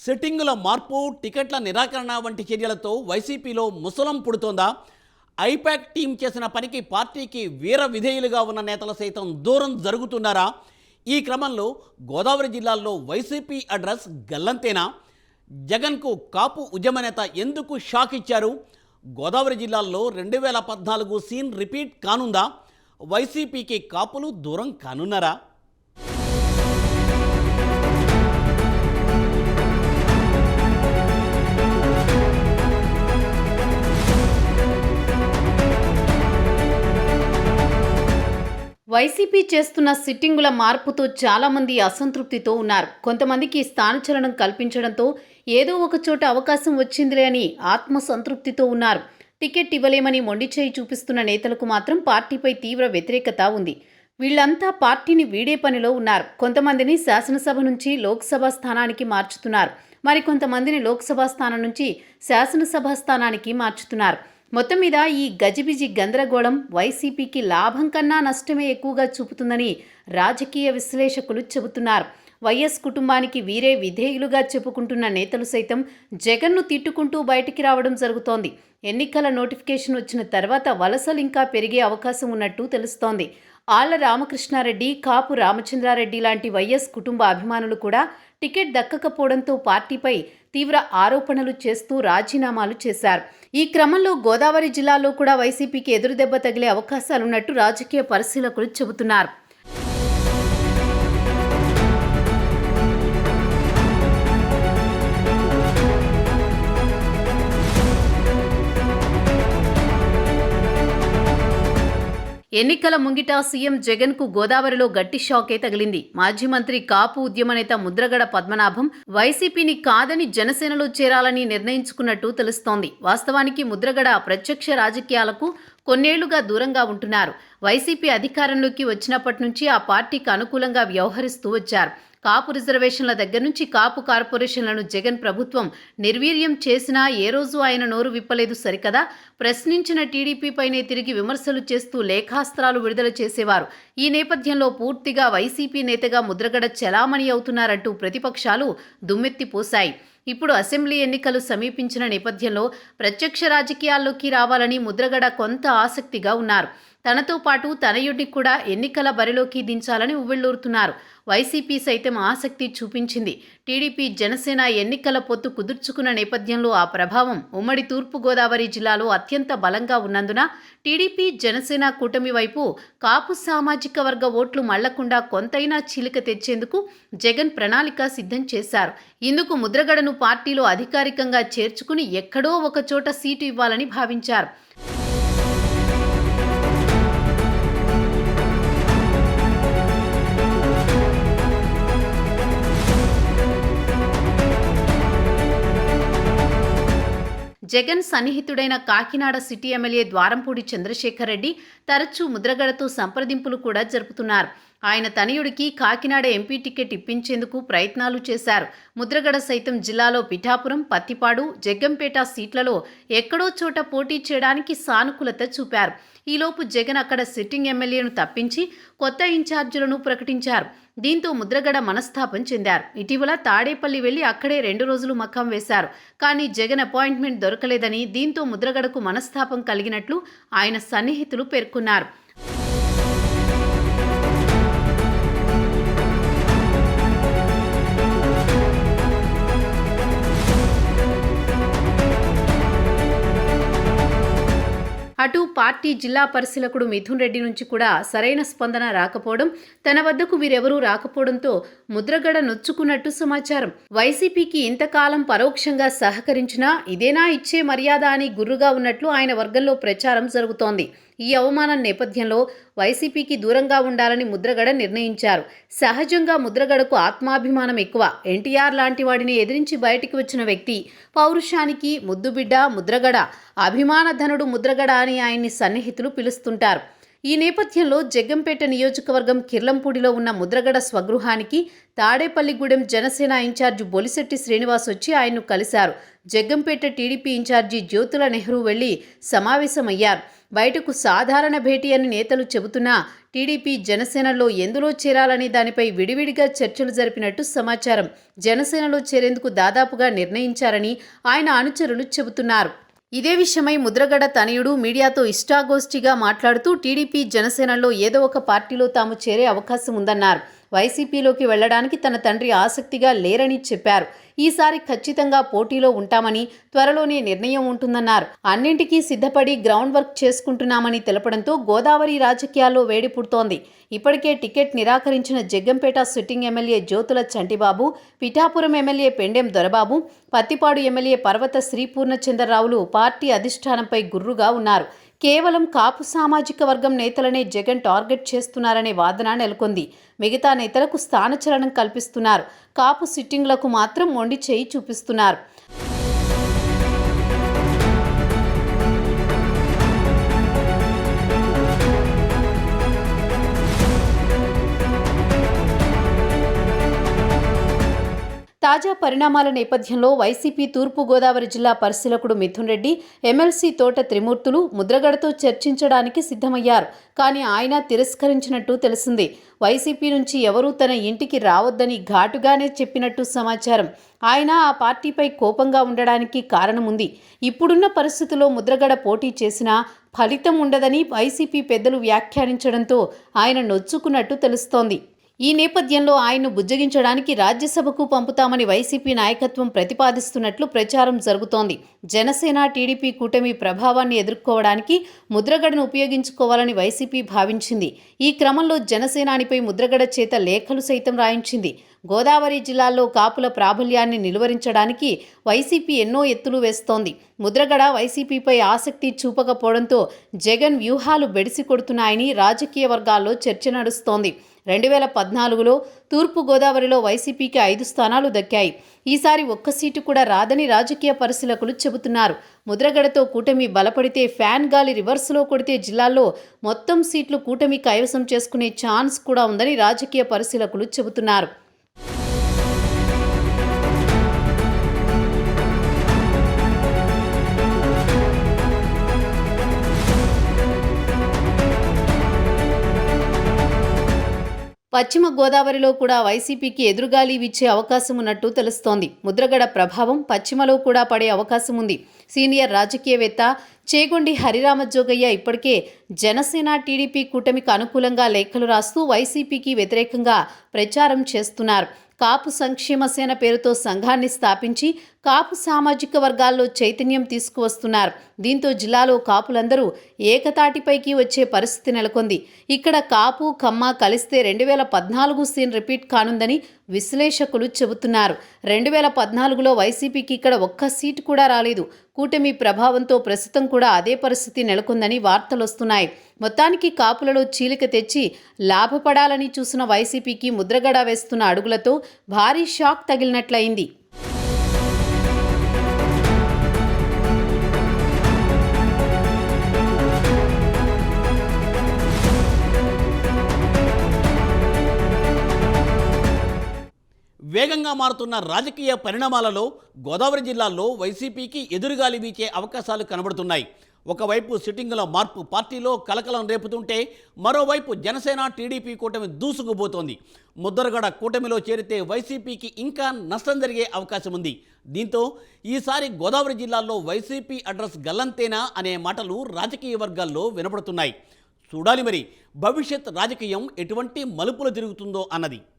సిట్టింగుల మార్పు, టికెట్ల నిరాకరణ వంటి చర్యలతో వైసీపీలో ముసలం పుడుతోందా? ఐపాక్ టీం చేసిన పనికి పార్టీకి వీర విధేయులుగా ఉన్న నేతలు సైతం దూరం జరుగుతున్నారా? ఈ క్రమంలో గోదావరి జిల్లాల్లో వైసీపీ అడ్రస్ గల్లంతేనా? జగన్కు కాపు ఉద్యమ నేత ఎందుకు షాక్ ఇచ్చారు? గోదావరి జిల్లాల్లో 2014 సీన్ రిపీట్ కానుందా? వైసీపీకి కాపులు దూరం కానున్నారా? వైసీపీ చేస్తున్న సిట్టింగుల మార్పుతో చాలామంది అసంతృప్తితో ఉన్నారు. కొంతమందికి స్థానచలనం కల్పించడంతో ఏదో ఒక చోట అవకాశం వచ్చిందిలే అని ఆత్మసంతృప్తితో ఉన్నారు. టికెట్ ఇవ్వలేమని మొండిచేయి చూపిస్తున్న నేతలకు మాత్రం పార్టీపై తీవ్ర వ్యతిరేకత ఉంది. వీళ్లంతా పార్టీని వీడే పనిలో ఉన్నారు. కొంతమందిని శాసనసభ నుంచి లోక్సభ స్థానానికి మార్చుతున్నారు. మరికొంతమందిని లోక్సభ స్థానం నుంచి శాసనసభ స్థానానికి మార్చుతున్నారు. మొత్తం మీద ఈ గజిబిజి గందరగోళం వైసీపీకి లాభం కన్నా నష్టమే ఎక్కువగా చూపుతుందని రాజకీయ విశ్లేషకులు చెబుతున్నారు. వైఎస్ కుటుంబానికి వీరే విధేయులుగా చెప్పుకుంటున్న నేతలు సైతం జగన్ను తిట్టుకుంటూ బయటికి రావడం జరుగుతోంది. ఎన్నికల నోటిఫికేషన్ వచ్చిన తర్వాత వలసలు ఇంకా పెరిగే అవకాశం ఉన్నట్టు తెలుస్తోంది. ఆళ్ల రామకృష్ణారెడ్డి, కాపు రామచంద్రారెడ్డి లాంటి వైఎస్ కుటుంబ అభిమానులు కూడా టికెట్ దక్కకపోవడంతో పార్టీపై తీవ్ర ఆరోపణలు చేస్తూ రాజీనామాలు చేశారు. ఈ క్రమంలో గోదావరి జిల్లాలో కూడా వైసీపీకి ఎదురుదెబ్బ తగిలే అవకాశాలున్నట్టు రాజకీయ పరిశీలకులు చెబుతున్నారు. ఎన్నికల ముంగిట సీఎం జగన్కు గోదావరిలో గట్టి షాకే తగిలింది. మాజీ మంత్రి, కాపు ఉద్యమ నేత ముద్రగడ పద్మనాభం వైసీపీని కాదని జనసేనలో చేరాలని నిర్ణయించుకున్నట్టు తెలుస్తోంది. వాస్తవానికి ముద్రగడ ప్రత్యక్ష రాజకీయాలకు కొన్నేళ్లుగా దూరంగా ఉంటున్నారు. వైసీపీ అధికారంలోకి వచ్చినప్పటి నుంచి ఆ పార్టీకి అనుకూలంగా వ్యవహరిస్తూ వచ్చారు. కాపు రిజర్వేషన్ల దగ్గర నుంచి కాపు కార్పొరేషన్లను జగన్ ప్రభుత్వం నిర్వీర్యం చేసినా ఏ రోజు ఆయన నోరు విప్పలేదు సరికదా. ప్రశ్నించిన టీడీపీపైనే తిరిగి విమర్శలు చేస్తూ లేఖాస్త్రాలు విడుదల చేసేవారు. ఈ నేపథ్యంలో పూర్తిగా వైసీపీ నేతగా ముద్రగడ చెలామణి అవుతున్నారంటూ ప్రతిపక్షాలు దుమ్మెత్తిపోశాయి. ఇప్పుడు అసెంబ్లీ ఎన్నికలు సమీపించిన నేపథ్యంలో ప్రత్యక్ష రాజకీయాల్లోకి రావాలని ముద్రగడ కొంత ఆసక్తిగా ఉన్నారు. తనతో పాటు తనయుడిని కూడా ఎన్నికల బరిలోకి దించాలని ఉవ్విళ్లూరుతున్నారు. వైసీపీ సైతం ఆసక్తి చూపించింది. టీడీపీ, జనసేన ఎన్నికల పొత్తు కుదుర్చుకున్న నేపథ్యంలో ఆ ప్రభావం ఉమ్మడి తూర్పుగోదావరి జిల్లాలో అత్యంత బలంగా ఉన్నందున టీడీపీ, జనసేన కూటమి వైపు కాపు సామాజిక వర్గ ఓట్లు మళ్లకుండా కొంతైనా చీలిక తెచ్చేందుకు జగన్ ప్రణాళిక సిద్ధం చేశారు. ఇందుకు ముద్రగడను పార్టీలో అధికారికంగా చేర్చుకుని ఎక్కడో ఒక చోట సీటు ఇవ్వాలని భావించారు. జగన్ సన్నిహితుడైన కాకినాడ సిటీ ఎమ్మెల్యే ద్వారంపూడి చంద్రశేఖర్ రెడ్డి తరచూ ముద్రగడతో సంప్రదింపులు కూడా జరుపుతున్నారు. ఆయన తనయుడికి కాకినాడ ఎంపీ టికెట్ ఇప్పించేందుకు ప్రయత్నాలు చేశారు. ముద్రగడ సైతం జిల్లాలో పిఠాపురం, పత్తిపాడు, జగ్గంపేట సీట్లలో ఎక్కడో చోట పోటీ చేయడానికి సానుకూలత చూపారు. ఈలోపు జగన్ అక్కడ సిట్టింగ్ ఎమ్మెల్యేను తప్పించి కొత్త ఇన్ఛార్జీలను ప్రకటించారు. దీంతో ముద్రగడ మనస్తాపం చెందారు. ఇటీవల తాడేపల్లి వెళ్లి అక్కడే 2 రోజులు మకాం వేశారు. కానీ జగన్ అపాయింట్మెంట్ దొరకలేదని, దీంతో ముద్రగడకు మనస్తాపం కలిగినట్లు ఆయన సన్నిహితులు పేర్కొన్నారు. అటు పార్టీ జిల్లా పరిశీలకుడు మిథున్ రెడ్డి నుంచి కూడా సరైన స్పందన రాకపోవడం, తన వద్దకు వీరెవరూ రాకపోవడంతో ముద్రగడ నొచ్చుకున్నట్టు సమాచారం. వైసీపీకి ఇంతకాలం పరోక్షంగా సహకరించినా ఇదేనా ఇచ్చే మర్యాద అని గుర్రుగా ఉన్నట్లు ఆయన వర్గంలో ప్రచారం జరుగుతోంది. ఈ అవమానం నేపథ్యంలో వైసీపీకి దూరంగా ఉండాలని ముద్రగడ నిర్ణయించారు. సహజంగా ముద్రగడకు ఆత్మాభిమానం ఎక్కువ. ఎన్టీఆర్ లాంటి వాడిని ఎదిరించి బయటికి వచ్చిన వ్యక్తి. పౌరుషానికి ముద్దుబిడ్డ ముద్రగడ, అభిమానధనుడు ముద్రగడ అని ఆయన్ని సన్నిహితులు పిలుస్తుంటారు. ఈ నేపథ్యంలో జగ్గంపేట నియోజకవర్గం కిర్లంపూడిలో ఉన్న ముద్రగడ స్వగృహానికి తాడేపల్లిగూడెం జనసేన ఇన్ఛార్జి బొలిశెట్టి శ్రీనివాస్ వచ్చి ఆయన్ను కలిశారు. జగ్గంపేట టీడీపీ ఇన్ఛార్జి జ్యోతుల నెహ్రూ వెళ్లి సమావేశమయ్యారు. బయటకు సాధారణ భేటీ అని నేతలు చెబుతున్నా టీడీపీ జనసేనలో ఎందులో చేరాలనే దానిపై విడివిడిగా చర్చలు జరిపినట్టు సమాచారం. జనసేనలో చేరేందుకు దాదాపుగా నిర్ణయించారని ఆయన అనుచరులు చెబుతున్నారు. ఇదే విషయమై ముద్రగడ తనయుడు మీడియాతో ఇష్టాగోష్ఠిగా మాట్లాడుతూ టీడీపీ జనసేనలో ఏదో ఒక పార్టీలో తాము చేరే అవకాశం ఉందన్నారు. వైసీపీలోకి వెళ్లడానికి తన తండ్రి ఆసక్తిగా లేరని చెప్పారు. ఈసారి ఖచ్చితంగా పోటీలో ఉంటామని, త్వరలోనే నిర్ణయం ఉంటుందన్నారు. అన్నింటికీ సిద్ధపడి గ్రౌండ్ వర్క్ చేసుకుంటున్నామని తెలపడంతో గోదావరి రాజకీయాల్లో వేడి పుడుతోంది. ఇప్పటికే టికెట్ నిరాకరించిన Jaggampeta sitting MLA Jyothula Chantibabu, Pithapuram MLA Pendem Dorababu, Pattipadu MLA Parvatha శ్రీపూర్ణచంద్రరావులు పార్టీ అధిష్టానంపై గుర్రుగా ఉన్నారు. కేవలం కాపు సామాజిక వర్గం నేతలనే జగన్ టార్గెట్ చేస్తున్నారనే వాదన నెలకొంది. మిగతా నేతలకు స్థానచలనం కల్పిస్తున్నారు. కాపు సిట్టింగ్లకు మాత్రం మొండి చేయి చూపిస్తున్నారు. తాజా పరిణామాల నేపథ్యంలో వైసీపీ తూర్పుగోదావరి జిల్లా పరిశీలకుడు మిథున్ రెడ్డి, ఎమ్మెల్సీ తోట త్రిమూర్తులు ముద్రగడతో చర్చించడానికి సిద్ధమయ్యారు. కానీ ఆయన తిరస్కరించినట్టు తెలిసింది. వైసీపీ నుంచి ఎవరూ తన ఇంటికి రావద్దని ఘాటుగానే చెప్పినట్టు సమాచారం. ఆయన ఆ పార్టీపై కోపంగా ఉండడానికి కారణముంది. ఇప్పుడున్న పరిస్థితుల్లో ముద్రగడ పోటీ చేసినా ఫలితం ఉండదని వైసీపీ పెద్దలు వ్యాఖ్యానించడంతో ఆయన నొచ్చుకున్నట్టు తెలుస్తోంది. ఈ నేపథ్యంలో ఆయన్ను బుజ్జగించడానికి రాజ్యసభకు పంపుతామని వైసీపీ నాయకత్వం ప్రతిపాదిస్తున్నట్లు ప్రచారం జరుగుతోంది. జనసేన టీడీపీ కూటమి ప్రభావాన్ని ఎదుర్కోవడానికి ముద్రగడను ఉపయోగించుకోవాలని వైసీపీ భావించింది. ఈ క్రమంలో జనసేనానిపై ముద్రగడ చేత లేఖలు సైతం రాయించింది. గోదావరి జిల్లాల్లో కాపుల ప్రాబల్యాన్ని నిలువరించడానికి వైసీపీ ఎన్నో ఎత్తులు వేస్తోంది. ముద్రగడ వైసీపీపై ఆసక్తి చూపకపోవడంతో జగన్ వ్యూహాలు బెడిసి కొడుతున్నాయని రాజకీయ వర్గాల్లో చర్చ నడుస్తోంది. 2014లో తూర్పుగోదావరిలో వైసీపీకి 5 స్థానాలు దక్కాయి. ఈసారి ఒక్క సీటు కూడా రాదని రాజకీయ పరిశీలకులు చెబుతున్నారు. ముద్రగడతో కూటమి బలపడితే ఫ్యాన్ గాలి రివర్స్లో కొడితే జిల్లాల్లో మొత్తం సీట్లు కూటమి కైవసం చేసుకునే ఛాన్స్ కూడా ఉందని రాజకీయ పరిశీలకులు చెబుతున్నారు. పశ్చిమ గోదావరిలో కూడా వైసీపీకి ఎదురుగాలి వీచే అవకాశం ఉన్నట్టు తెలుస్తోంది. ముద్రగడ ప్రభావం పశ్చిమలో కూడా పడే అవకాశం ఉంది. సీనియర్ రాజకీయవేత్త చేగొండి హరిరామజోగయ్య ఇప్పటికే జనసేన టీడీపీ కూటమికి అనుకూలంగా లేఖలు రాస్తూ వైసీపీకి వ్యతిరేకంగా ప్రచారం చేస్తున్నారు. కాపు సంక్షేమ సేన పేరుతో సంఘాన్ని స్థాపించి కాపు సామాజిక వర్గాల్లో చైతన్యం తీసుకువస్తున్నారు. దీంతో జిల్లాలో కాపులందరూ ఏకతాటిపైకి వచ్చే పరిస్థితి నెలకొంది. ఇక్కడ కాపు కమ్మ కలిస్తే 2014 సీన్ రిపీట్ కానుందని విశ్లేషకులు చెబుతున్నారు. 2014లో వైసీపీకి ఇక్కడ ఒక్క సీటు కూడా రాలేదు. కూటమి ప్రభావంతో ప్రస్తుతం కూడా అదే పరిస్థితి నెలకొందని వార్తలొస్తున్నాయి. మొత్తానికి కాపులలో చీలిక తెచ్చి లాభపడాలని చూసిన వైసీపీకి ముద్రగడ వేస్తున్న అడుగులతో భారీ షాక్ తగిలినట్లయింది. వేగంగా మారుతున్న రాజకీయ పరిణామాలలో గోదావరి జిల్లాలో వైసీపీకి ఎదురుగాలి వీచే అవకాశాలు కనబడుతున్నాయి. ఒకవైపు సిట్టింగుల మార్పు పార్టీలో కలకలం రేపుతుంటే మరోవైపు జనసేన టీడీపీ కూటమి దూసుకుపోతోంది. ముద్రగడ కూటమిలో చేరితే వైసీపీకి ఇంకా నష్టం జరిగే అవకాశం ఉంది. దీంతో ఈసారి గోదావరి జిల్లాలో వైసీపీ అడ్రస్ గల్లంతేనా అనే మాటలు రాజకీయ వర్గాల్లో వినపడుతున్నాయి. చూడాలి మరి భవిష్యత్ రాజకీయం ఎటువంటి మలుపులు తిరుగుతుందో అన్నది.